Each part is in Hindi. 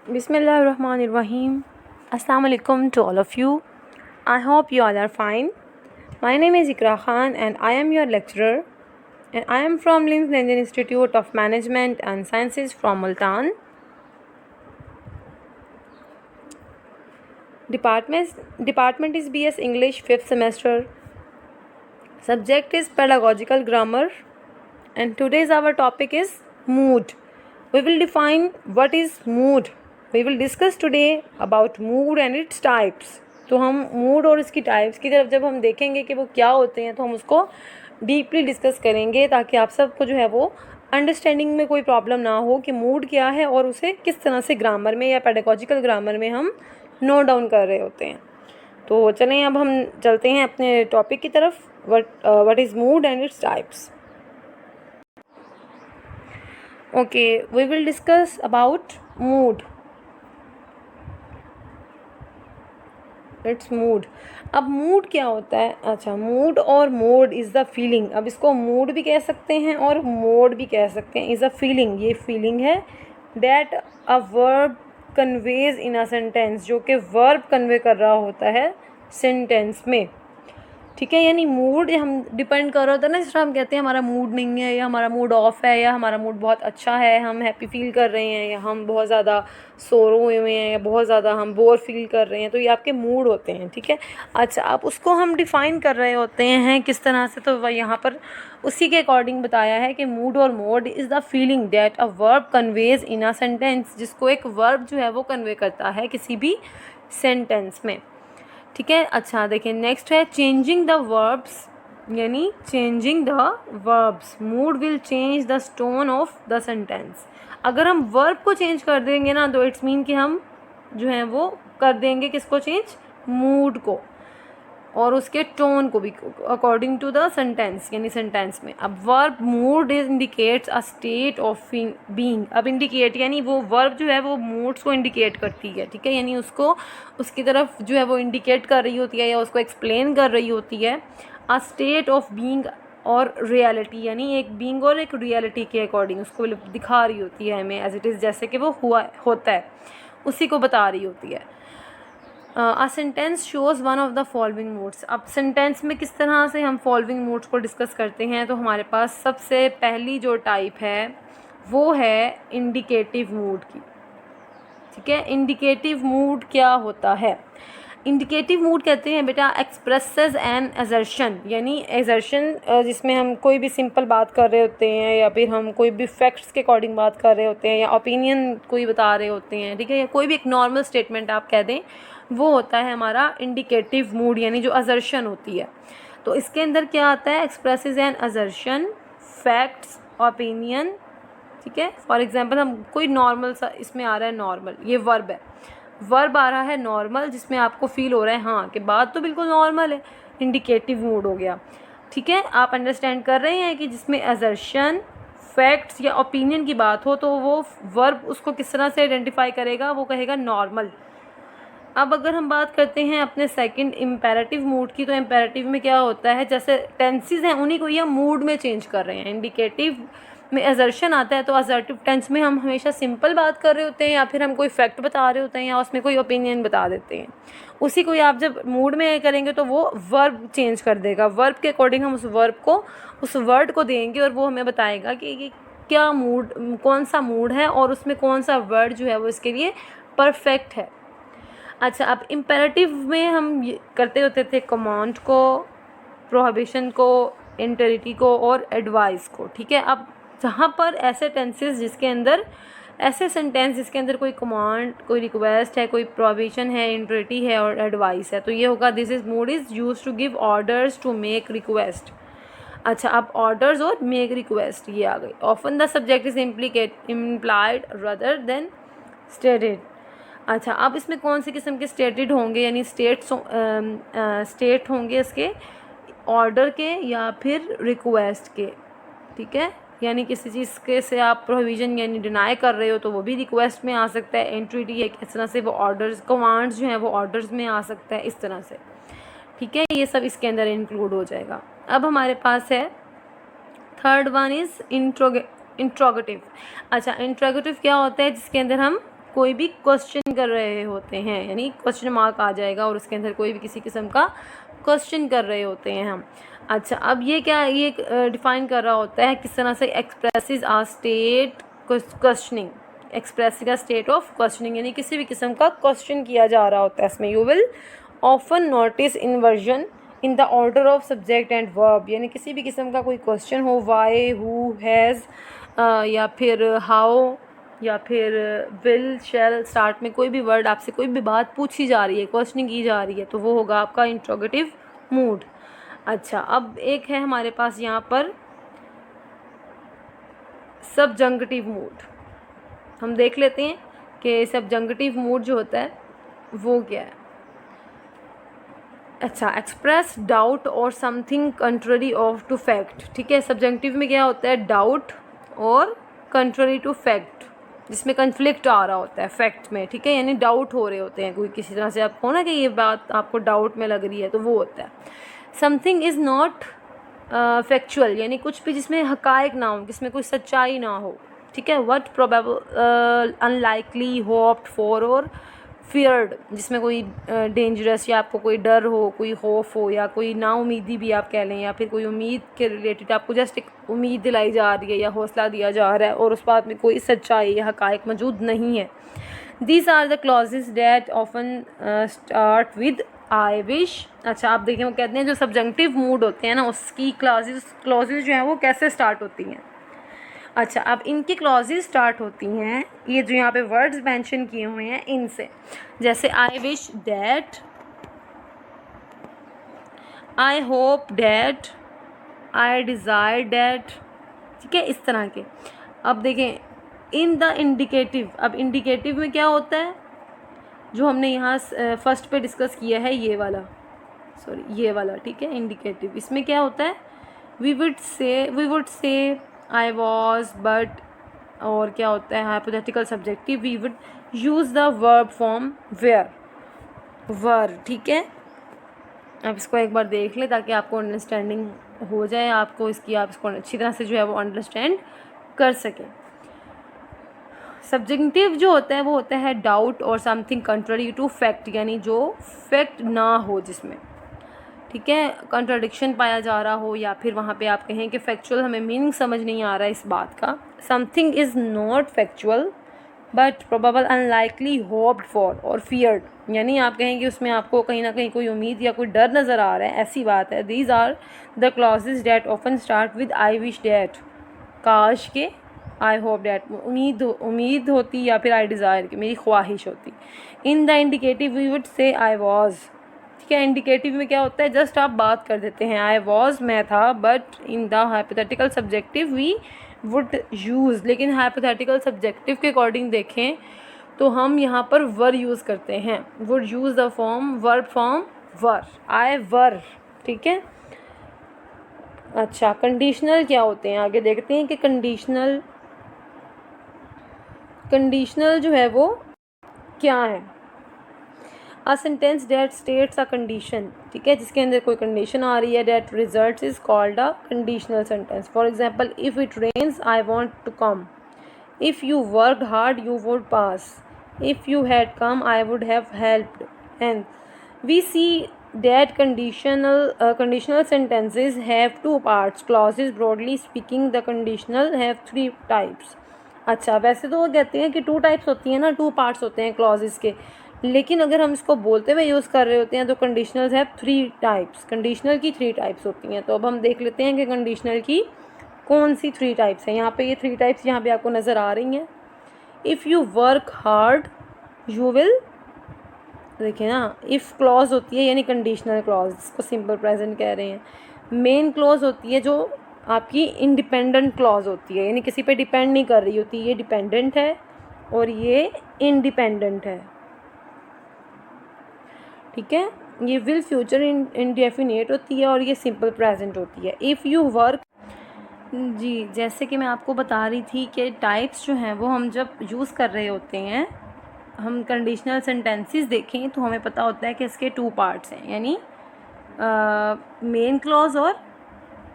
Bismillahirrahmanirrahim. Assalamu alaikum to all of you. I hope you all are fine. My name is Ikra Khan and I am your lecturer, and I am from LIMS Indian Institute of Management and Sciences from Multan. Department is BS English 5th semester. Subject is pedagogical grammar, and today's our topic is mood. We will define what is mood. We will discuss today about mood and its types. तो हम मूड और इसकी टाइप्स की तरफ जब हम देखेंगे कि वो क्या होते हैं तो हम उसको डीपली डिस्कस करेंगे, ताकि आप सबको जो है वो अंडरस्टैंडिंग में कोई प्रॉब्लम ना हो कि मूड क्या है और उसे किस तरह से ग्रामर में या पेडागॉजिकल ग्रामर में हम नोट डाउन कर रहे होते हैं। तो चलें अब हम चलते हैं अपने टॉपिक की तरफ, what is mood and its types. Okay, we will discuss about mood. Its mood. अब मूड क्या होता है? अच्छा, मूड और मोड इज़ द फीलिंग। अब इसको मूड भी कह सकते हैं और मोड भी कह सकते हैं। इज़ अ फीलिंग, ये फीलिंग है that a verb conveys in a sentence, जो कि वर्ब कन्वे कर रहा होता है सेंटेंस में। ठीक है, यानी मूड हम डिपेंड कर रहा होता है ना, जिस तरह हम कहते हैं हमारा मूड नहीं है या हमारा मूड ऑफ है या हमारा मूड बहुत अच्छा है, हम हैप्पी फील कर रहे हैं या हम बहुत ज़्यादा सोरो हुए हैं या बहुत ज़्यादा हम बोर फील कर रहे हैं, तो ये आपके मूड होते हैं। ठीक है, अच्छा, अब उसको हम डिफ़ाइन कर रहे होते हैं किस तरह से, तो वह यहाँ पर उसी के अकॉर्डिंग बताया है कि मूड और mode is the feeling that a verb conveys in a sentence, जिसको एक वर्ब जो है वो कन्वे करता है किसी भी सेंटेंस में। ठीक है, अच्छा देखिए नेक्स्ट है चेंजिंग द वर्ब्स, यानी changing the verbs, mood will change the tone of the sentence. अगर हम वर्ब को चेंज कर देंगे ना तो इट्स मीन कि हम जो है वो कर देंगे किसको चेंज? मूड को और उसके टोन को भी अकॉर्डिंग टू द सेंटेंस, यानी सेंटेंस में। अब verb mood indicates a state of being. अब इंडिकेट यानी वो वर्ब जो है वो मूड्स को इंडिकेट करती है। ठीक है, यानी उसको उसकी तरफ जो है वो इंडिकेट कर रही होती है या उसको एक्सप्लेन कर रही होती है। अ स्टेट ऑफ बीइंग और रियलिटी, यानी एक बीइंग और एक रियलिटी के अकॉर्डिंग उसको दिखा रही होती है हमें एज इट इज़, जैसे कि वो हुआ होता है उसी को बता रही होती है। A sentence shows one of the following moods. अब सेंटेंस में किस तरह से हम फॉलोइंग मूड्स को डिस्कस करते हैं, तो हमारे पास सबसे पहली जो टाइप है वो है इंडिकेटिव मूड की। ठीक है, इंडिकेटिव मूड क्या होता है? इंडिकेटिव मूड कहते हैं बेटा एक्सप्रेसेस एन असर्शन, यानी असर्शन जिसमें हम कोई भी सिंपल बात कर रहे होते हैं या फिर हम कोई भी फैक्ट्स के अकॉर्डिंग बात कर रहे होते हैं या ओपिनियन कोई बता रहे होते हैं। ठीक है, या कोई भी एक नॉर्मल स्टेटमेंट आप कह दें, वो होता है हमारा इंडिकेटिव मूड, यानी जो असर्शन होती है। तो इसके अंदर क्या आता है? Expresses an assertion, facts, opinion. ठीक है, फॉर एग्जांपल हम कोई नॉर्मल सा इसमें आ रहा है, नॉर्मल ये वर्ब है, वर्ब आ रहा है नॉर्मल, जिसमें आपको फील हो रहा है हाँ कि बात तो बिल्कुल नॉर्मल है, इंडिकेटिव मूड हो गया। ठीक है, आप अंडरस्टैंड कर रहे हैं कि जिसमें असर्शन, फैक्ट्स या ओपिनियन की बात हो तो वो वर्ब उसको किस तरह से आइडेंटिफाई करेगा? वो कहेगा नॉर्मल। अब अगर हम बात करते हैं अपने सेकंड इम्पेरेटिव मूड की, तो इम्पेरेटिव में क्या होता है, जैसे टेंसेस हैं उन्हीं को ही हम मूड में चेंज कर रहे हैं। इंडिकेटिव में असर्शन आता है तो असर्टिव टेंस में हम हमेशा सिंपल बात कर रहे होते हैं या फिर हम कोई फैक्ट बता रहे होते हैं या उसमें कोई ओपिनियन बता देते हैं। उसी को आप जब मूड में करेंगे तो वो वर्ब चेंज कर देगा, वर्ब के अकॉर्डिंग हम उस वर्ब को, उस वर्ड को देंगे और वो हमें बताएगा कि क्या मूड, कौन सा मूड है और उसमें कौन सा वर्ड जो है वो इसके लिए परफेक्ट है। अच्छा, अब इम्पेरेटिव में हम ये करते होते थे कमांड को, प्रोहिबिशन को, इंटरिटी को और एडवाइस को। ठीक है, अब जहाँ पर ऐसे टेंसेस जिसके अंदर, ऐसे सेंटेंस जिसके अंदर कोई कमांड, कोई रिक्वेस्ट है, कोई प्रोहिबिशन है, इंटरिटी है और एडवाइस है, तो ये होगा this is mood is use to give orders to make request. अच्छा, अब ऑर्डर्स और मेक रिक्वेस्ट ये आ गई। Often the subject is implied rather than stated. अच्छा, अब इसमें कौन से किस्म के स्टेटेड होंगे, यानी स्टेट होंगे इसके ऑर्डर के या फिर रिक्वेस्ट के। ठीक है, यानी किसी चीज़ के से आप प्रोविज़न यानी डिनाई कर रहे हो तो वो भी रिक्वेस्ट में आ सकता है। एंट्रिटी है इस तरह से वो ऑर्डर्स, कमांड्स जो हैं वो ऑर्डर्स में आ सकता है, इस तरह से। ठीक है, ये सब इसके अंदर इंक्लूड हो जाएगा। अब हमारे पास है थर्ड वन इज़ इंट्रोगेटिव। अच्छा, इंट्रोगेटिव क्या होता है? जिसके अंदर हम कोई भी क्वेश्चन कर रहे होते हैं, यानी क्वेश्चन मार्क आ जाएगा और उसके अंदर कोई भी किसी किस्म का क्वेश्चन कर रहे होते हैं हम। अच्छा, अब ये क्या, ये डिफाइन कर रहा होता है किस तरह से expresses a state questioning, expressing a state of questioning, यानी किसी भी किस्म का क्वेश्चन किया जा रहा होता है इसमें। You will often notice inversion in the order of subject and verb, यानी किसी भी किस्म का कोई क्वेश्चन हो, वाई, हु, हैज़ या फिर हाउ या फिर विल, शैल, स्टार्ट में कोई भी वर्ड आपसे कोई भी बात पूछी जा रही है, क्वेश्चनिंग की जा रही है, तो वो होगा आपका इंट्रोगेटिव मूड। अच्छा, अब एक है हमारे पास यहाँ पर सबजंक्टिव मूड। हम देख लेते हैं कि सबजंक्टिव मूड जो होता है वो क्या है। अच्छा, एक्सप्रेस डाउट और something contrary of to fact. ठीक है, सबजंक्टिव में क्या होता है, डाउट और कंट्ररी टू फैक्ट, जिसमें कन्फ्लिक्ट आ रहा होता है फैक्ट में। ठीक है, यानी डाउट हो रहे होते हैं कोई किसी तरह से, आपको ना कि ये बात आपको डाउट में लग रही है, तो वो होता है। समथिंग इज़ नॉट फैक्चुअल, यानी कुछ भी जिसमें हकायक ना हो, जिसमें कोई सच्चाई ना हो। ठीक है, what probable, unlikely, hoped for और फियर्ड, जिसमें कोई डेंजरस या आपको कोई डर हो, कोई खौफ हो, या कोई नाउमीदी भी आप कह लें, या फिर कोई उम्मीद के रिलेटेड आपको जस्ट एक उम्मीद दिलाई जा रही है या हौसला दिया जा रहा है और उस बात में कोई सच्चाई या हकायक मौजूद नहीं है। These are the clauses that often start with I wish. अच्छा, आप देखिए, वो कहते हैं जो सब्जंक्टिव मूड होते हैं ना, उसकी क्लॉजेज जो हैं वो कैसे स्टार्ट होती हैं। अच्छा, अब इनकी क्लॉजेज स्टार्ट होती हैं, ये जो यहाँ पे वर्ड्स मेंशन किए हुए हैं इनसे, जैसे आई wish that, I hope that, I desire that. ठीक है, इस तरह के। अब देखें इन द इंडिकेटिव, अब इंडिकेटिव में क्या होता है, जो हमने यहाँ फर्स्ट पे डिस्कस किया है, ये वाला, ये वाला। ठीक है, इंडिकेटिव, इसमें क्या होता है, we would say I was, but, और क्या होता है hypothetical subjective, we would use the verb form were, were. ठीक है, अब इसको एक बार देख ले ताकि आपको अंडरस्टैंडिंग हो जाए, आपको इसकी, आप इसको अच्छी तरह से जो है वो अंडरस्टैंड कर सकें। सब्जेक्टिव जो होता है वो होता है डाउट और समथिंग कंट्ररी टू फैक्ट, यानी जो फैक्ट ना हो जिसमें, ठीक है, कंट्राडिक्शन पाया जा रहा हो, या फिर वहाँ पे आप कहें कि फैक्चुअल हमें मीनिंग समझ नहीं आ रहा है इस बात का। Something is not factual but probable, unlikely, hoped for और फियर्ड, यानी आप कहें कि उसमें आपको कहीं ना कहीं कोई उम्मीद या कोई डर नज़र आ रहा है, ऐसी बात है। These are the clauses that often start with I wish that, काश के, आई होप डैट, उम्मीद होती, या फिर आई डिज़ायर की, मेरी ख्वाहिश होती। In the indicative we would say I was. ठीक है, इंडिकेटिव में क्या होता है, जस्ट आप बात कर देते हैं, आई वॉज, मैं था, but in the hypothetical subjective we would use, लेकिन हाइपोथेटिकल सब्जेक्टिव के अकॉर्डिंग देखें तो हम यहाँ पर वर यूज़ करते हैं, would use the form, verb form were, I were. ठीक है, अच्छा, कंडीशनल क्या होते हैं, आगे देखते हैं कि कंडीशनल जो है वो क्या है। A sentence that states a condition, ठीक है, जिसके अंदर कोई कंडीशन आ रही है, that results is called a conditional sentence. For example, if it rains I want to come, if you worked hard you would pass, if you had come I would have helped. And we see that conditional sentences have two parts clauses. Broadly speaking, the conditional have three types. अच्छा, वैसे तो वो कहते हैं कि 2 टाइप्स होती हैं ना, 2 पार्ट्स होते हैं क्लॉजेस के, लेकिन अगर हम इसको बोलते हुए यूज़ कर रहे होते हैं तो कंडीशनल्स हैव 3 टाइप्स, कंडीशनल की 3 टाइप्स होती हैं। तो अब हम देख लेते हैं कि कंडीशनल की कौन सी 3 टाइप्स हैं। यहाँ पे ये 3 टाइप्स यहाँ पे आपको नज़र आ रही हैं। If you work hard you will, देखिए ना, इफ़ क्लॉज होती है यानी कंडीशनल क्लॉज, इसको सिंपल प्रेजेंट कह रहे हैं। मेन क्लॉज होती है जो आपकी इंडिपेंडेंट क्लॉज होती है, यानी किसी पे डिपेंड नहीं कर रही होती, ये डिपेंडेंट है और ये इंडिपेंडेंट है। ठीक है, ये विल फ्यूचर इंडेफिनेट होती है और ये सिंपल प्रेजेंट होती है। इफ़ यू वर्क, जी, जैसे कि मैं आपको बता रही थी कि टाइप्स जो हैं वो हम जब यूज़ कर रहे होते हैं, हम कंडीशनल सेंटेंसेस देखें तो हमें पता होता है कि इसके 2 पार्ट्स हैं, यानी मेन क्लॉज और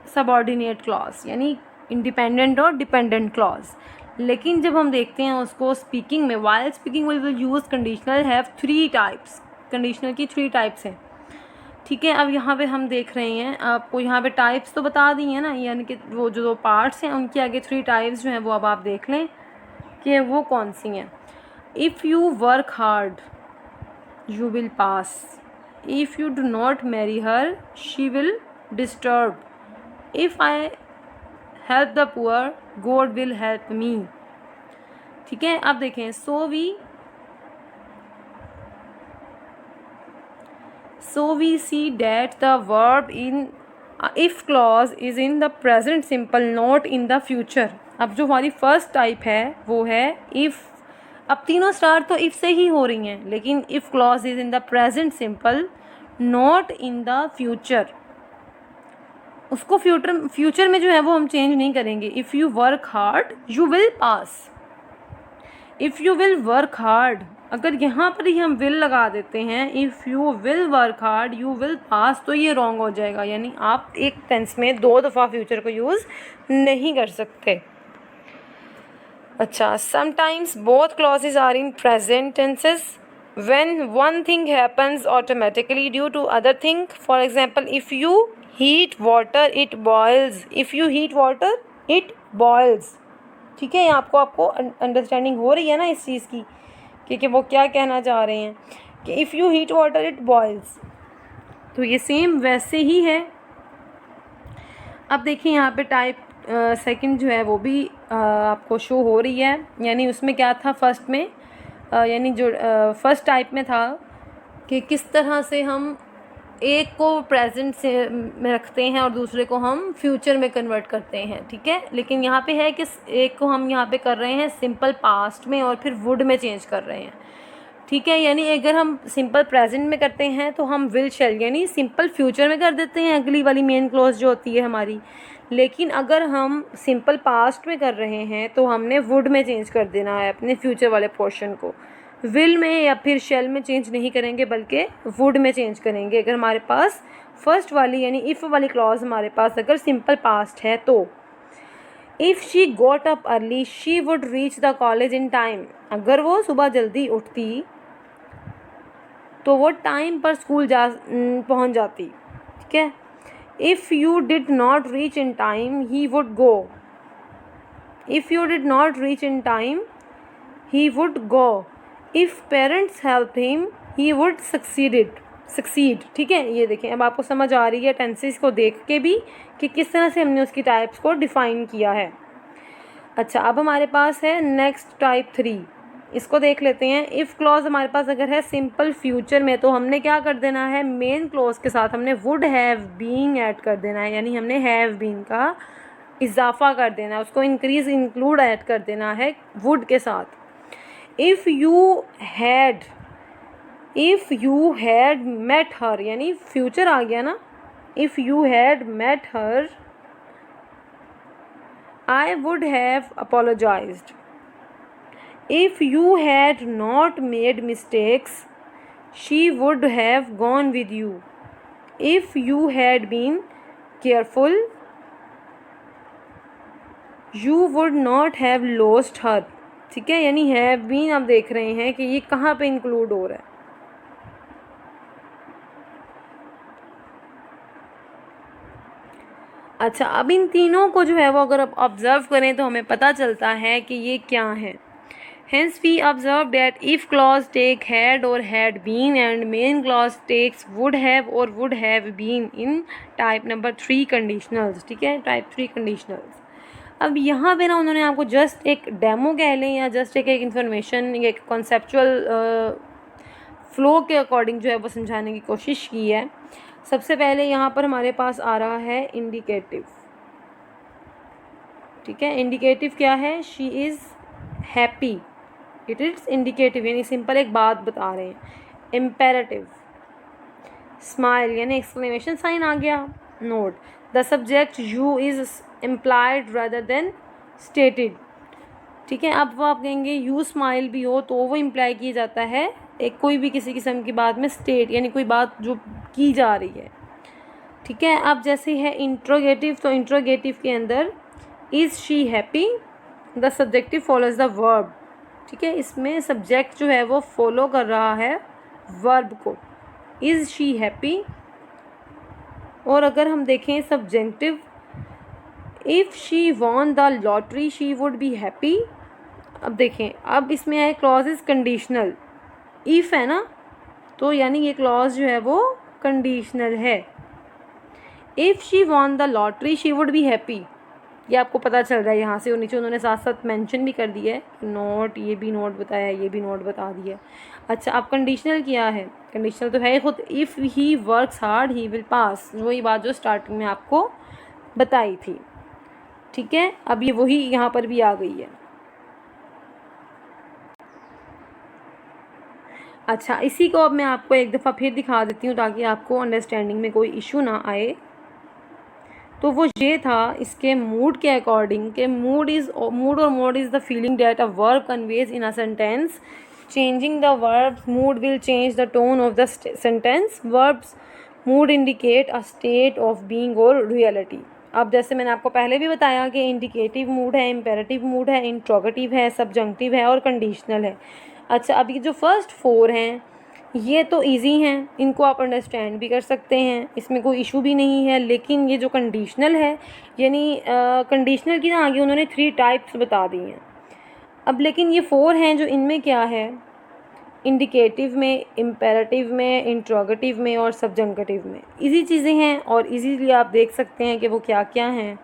सबऑर्डिनेट क्लॉज, यानी इंडिपेंडेंट और डिपेंडेंट क्लॉज। लेकिन जब हम देखते हैं उसको स्पीकिंग में, while speaking we will use conditional have 3 types. Conditional की 3 टाइप्स हैं, ठीक है। अब यहाँ पे हम देख रहे हैं, आपको यहाँ पे टाइप्स तो बता दी हैं ना, यानी कि वो जो 2 पार्ट्स हैं उनके आगे 3 टाइप्स जो हैं वो अब आप देख लें कि वो कौन सी हैं। If you work hard you will pass, if you do not marry her she will disturb, if I help the poor God will help me, ठीक है। अब देखें, so we see that the verb in if clause is in the present simple not in the future. अब जो हमारी फर्स्ट टाइप है वो है इफ़। अब तीनों स्टार्ट तो इफ़ से ही हो रही हैं, लेकिन if clause is in the present simple not in the future, उसको फ्यूचर में जो है वो हम चेंज नहीं करेंगे। If you work hard you will pass, if you will work hard, अगर यहाँ पर ही हम विल लगा देते हैं, if you will work hard you will पास, तो ये रॉन्ग हो जाएगा, यानी आप एक टेंस में 2 दफ़ा फ्यूचर को यूज़ नहीं कर सकते। अच्छा, sometimes both clauses are in present tenses when one thing happens automatically due to other thing. For example, if you heat water it boils, if you heat water it boils, ठीक है। आपको अंडरस्टैंडिंग हो रही है ना इस चीज़ की कि वो क्या कहना चाह रहे हैं कि if you heat water it boils, तो ये सेम वैसे ही है। अब देखिए यहाँ पे टाइप सेकंड जो है वो भी आपको शो हो रही है, यानी उसमें क्या था फर्स्ट में, यानी जो फर्स्ट टाइप में था कि किस तरह से हम एक को प्रेजेंट से में रखते हैं और दूसरे को हम फ्यूचर में कन्वर्ट करते हैं, ठीक है। लेकिन यहाँ पे है कि एक को हम यहाँ पे कर रहे हैं सिंपल पास्ट में और फिर वुड में चेंज कर रहे हैं, ठीक है। यानी अगर हम सिंपल प्रेजेंट में करते हैं तो हम विल शैल यानी सिंपल फ्यूचर में कर देते हैं, अगली वाली मेन क्लॉज जो होती है हमारी। लेकिन अगर हम सिंपल पास्ट में कर रहे हैं तो हमने वुड में चेंज कर देना है अपने फ्यूचर वाले पोर्शन को, विल में या फिर शेल में चेंज नहीं करेंगे बल्कि वुड में चेंज करेंगे अगर हमारे पास फर्स्ट वाली यानी इफ़ वाली क्लॉज हमारे पास अगर सिंपल पास्ट है तो। If she got up early she would reach the college in time, अगर वो सुबह जल्दी उठती तो वो टाइम पर स्कूल पहुंच जाती, ठीक है। If you did not reach in time he would go, if you did not reach in time he would go, if parents help him he would succeed, ठीक है। ये देखें, अब आपको समझ आ रही है टेंसेस को देख के भी कि किस तरह से हमने उसकी टाइप्स को डिफ़ाइन किया है। अच्छा, अब हमारे पास है नेक्स्ट टाइप 3, इसको देख लेते हैं। इफ़ क्लॉज हमारे पास अगर है सिंपल फ्यूचर में तो हमने क्या कर देना है, मेन क्लॉज के साथ हमने वुड हैव बीन ऐड कर देना है, यानी हमने हैव बीन का इजाफा कर देना है, उसको इंक्लूड ऐड कर देना है वुड के साथ। If you had met her, यानी फ्यूचर आ गया ना, if you had met her I would have apologised, if you had not made mistakes she would have gone with you, if you had been careful you would not have lost her, ठीक है। यानी हैव बीन आप देख रहे हैं कि ये कहाँ पे इंक्लूड हो रहा है। अच्छा, अब इन तीनों को जो है वो अगर आप ऑब्ज़र्व करें तो हमें पता चलता है कि ये क्या है। Hence we observe that if clause take had or had been and main clause takes would have or would have been in type number 3 conditionals, ठीक है, type 3 conditionals। अब यहाँ पे ना उन्होंने आपको जस्ट एक डेमो कह लें या जस्ट एक इन्फॉर्मेशन, एक कॉन्सेप्चुअल फ्लो के अकॉर्डिंग जो है वो समझाने की कोशिश की है। सबसे पहले यहाँ पर हमारे पास आ रहा है इंडिकेटिव, ठीक है। इंडिकेटिव क्या है, she is happy, it is indicative यानी सिंपल एक बात बता रहे हैं। इम्पेरेटिव, स्माइल यानी एक्सक्लेमेशन साइन आ गया। Note, the subject you is implied rather than stated, ठीक है। अब वो आप कहेंगे यू स्माइल भी हो तो वो इम्प्लाई किया जाता है एक कोई भी किसी किस्म की बात में स्टेट यानी कोई बात जो की जा रही है, ठीक है। अब जैसे है इंट्रोगेटिव, तो इंट्रोगेटिव के अंदर is she happy the subjective follows the verb, ठीक है, इसमें सब्जेक्ट जो है वो फॉलो कर रहा है वर्ब को। इज़ शी हैप्पी, और अगर हम देखें subjective, if she won the lottery she would be happy. अब देखें, अब इसमें है क्लॉज इज़ कंडीशनल, इफ़ है ना, तो यानी ये क्लॉज जो है वो कंडीशनल है। If she won the lottery she would be happy, ये आपको पता चल रहा है यहाँ से, और नीचे उन्होंने साथ साथ मेंशन भी कर दिया है, नोट, ये भी नोट बताया, ये भी नोट बता दिया। अच्छा, अब कंडीशनल क्या है, कंडीशनल तो है खुद, if he works hard he will pass, वही बात जो स्टार्टिंग में आपको बताई थी, ठीक है। अब ये वही यहाँ पर भी आ गई है। अच्छा, इसी को अब मैं आपको एक दफ़ा फिर दिखा देती हूँ ताकि आपको अंडरस्टैंडिंग में कोई इशू ना आए। तो वो ये था इसके मूड के अकॉर्डिंग कि मूड और mode is the feeling that a verb conveys in a sentence. Changing the verb mood will change the tone of the sentence. Verbs mood indicate a state of being और रियलिटी। अब जैसे मैंने आपको पहले भी बताया कि इंडिकेटिव मूड है, इम्पेरेटिव मूड है, इंट्रोगेटिव है, सब्जंक्टिव है और कंडीशनल है। अच्छा, अब ये जो फर्स्ट 4 हैं ये तो इजी हैं, इनको आप अंडरस्टैंड भी कर सकते हैं, इसमें कोई इशू भी नहीं है। लेकिन ये जो कंडीशनल है, यानी कंडीशनल की ना आगे उन्होंने 3 टाइप्स बता दी हैं। अब लेकिन ये 4 हैं जो इनमें क्या है, इंडिकेटिव में, इम्पेरेटिव में, इंट्रोगेटिव में और सब्जंक्टिव में इजी चीज़ें हैं, और इजीली आप देख सकते हैं कि वो क्या क्या हैं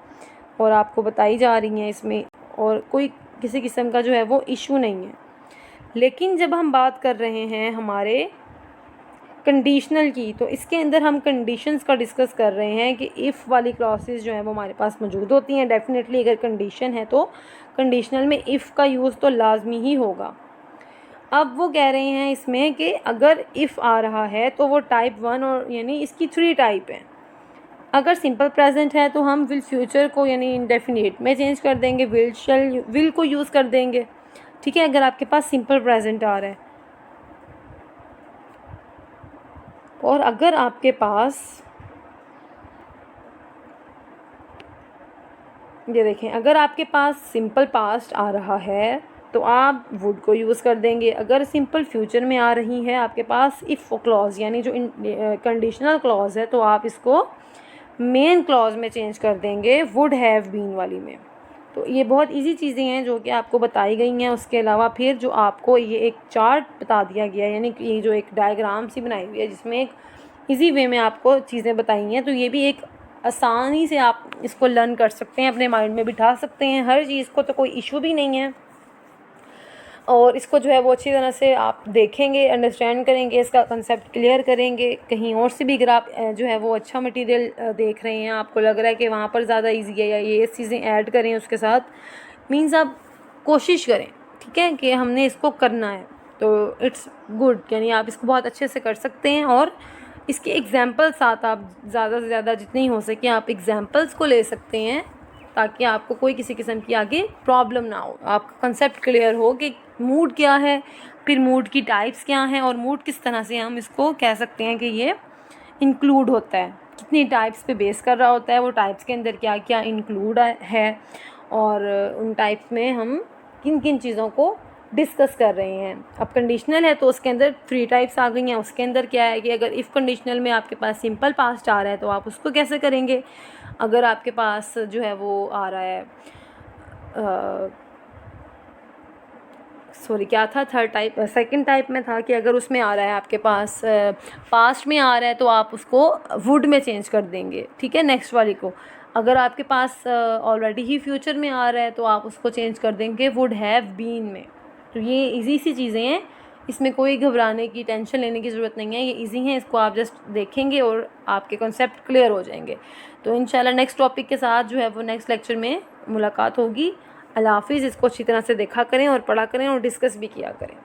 और आपको बताई जा रही हैं इसमें, और कोई किसी किस्म का जो है वो इशू नहीं है। लेकिन जब हम बात कर रहे हैं हमारे कंडीशनल की, तो इसके अंदर हम कंडीशंस का डिस्कस कर रहे हैं कि इफ़ वाली क्लॉसेस जो हैं वो हमारे पास मौजूद होती हैं। डेफिनेटली अगर कंडीशन है तो कंडीशनल में इफ़ का यूज़ तो लाजमी ही होगा। अब वो कह रहे हैं इसमें कि अगर इफ़ आ रहा है तो वो टाइप 1, और यानी इसकी 3 टाइप हैं। अगर सिंपल प्रेजेंट है तो हम विल फ्यूचर को यानी इंडेफिनिट में चेंज कर देंगे, विल शैल विल को यूज़ कर देंगे, ठीक है, अगर आपके पास सिंपल प्रेजेंट आ रहा है। और अगर आपके पास, ये देखें, अगर आपके पास सिंपल पास्ट आ रहा है तो आप वुड को यूज़ कर देंगे। अगर सिंपल फ्यूचर में आ रही है आपके पास इफ़ क्लॉज यानी जो कंडीशनल क्लॉज है, तो आप इसको मेन क्लॉज में चेंज कर देंगे, वुड हैव बीन वाली में। तो ये बहुत इजी चीज़ें हैं जो कि आपको बताई गई हैं। उसके अलावा फिर जो आपको ये एक चार्ट बता दिया गया है, यानी कि ये जो एक डायग्राम सी बनाई हुई है जिसमें एक इजी वे में आपको चीज़ें बताई हैं, तो ये भी एक आसानी से आप इसको लर्न कर सकते हैं, अपने माइंड में बिठा सकते हैं हर चीज़ को, तो कोई इशू भी नहीं है। और इसको जो है वो अच्छी तरह से आप देखेंगे, अंडरस्टैंड करेंगे, इसका कंसेप्ट क्लियर करेंगे। कहीं और से भी अगर आप जो है वो अच्छा मटेरियल देख रहे हैं, आपको लग रहा है कि वहाँ पर ज़्यादा इजी है या ये चीज़ें ऐड करें उसके साथ, मीन्स आप कोशिश करें, ठीक है, कि हमने इसको करना है, तो इट्स गुड, यानी आप इसको बहुत अच्छे से कर सकते हैं। और इसके एग्जाम्पल्स साथ आप ज़्यादा से ज़्यादा जितनी हो सके आप एग्जाम्पल्स को ले सकते हैं, ताकि आपको कोई किसी किस्म की आगे प्रॉब्लम ना हो, आपका कंसेप्ट क्लियर हो कि मूड क्या है, फिर मूड की टाइप्स क्या हैं, और मूड किस तरह से हम इसको कह सकते हैं कि ये इंक्लूड होता है, कितनी टाइप्स पे बेस कर रहा होता है, वो टाइप्स के अंदर क्या क्या इंक्लूड है, और उन टाइप्स में हम किन किन चीज़ों को डिस्कस कर रहे हैं। अब कंडीशनल है तो उसके अंदर 3 टाइप्स आ गई हैं। उसके अंदर क्या है कि अगर इफ़ कंडीशनल में आपके पास सिंपल पास्ट आ रहा है तो आप उसको कैसे करेंगे। अगर आपके पास जो है वो आ रहा है सॉरी क्या था, थर्ड टाइप, सेकंड टाइप में था कि अगर उसमें आ रहा है आपके पास पास्ट में आ रहा है तो आप उसको वुड में चेंज कर देंगे, ठीक है, नेक्स्ट वाली को। अगर आपके पास ऑलरेडी ही फ्यूचर में आ रहा है तो आप उसको चेंज कर देंगे वुड हैव बीन में। तो ये इजी सी चीज़ें हैं, इसमें कोई घबराने की, टेंशन लेने की ज़रूरत नहीं है, ये इजी हैं, इसको आप जस्ट देखेंगे और आपके कॉन्सेप्ट क्लियर हो जाएंगे। तो इंशाल्लाह नेक्स्ट टॉपिक के साथ जो है वो नेक्स्ट लेक्चर में मुलाकात होगी। अल्लाह हाफिज़। इसको अच्छी तरह से देखा करें और पढ़ा करें और डिस्कस भी किया करें।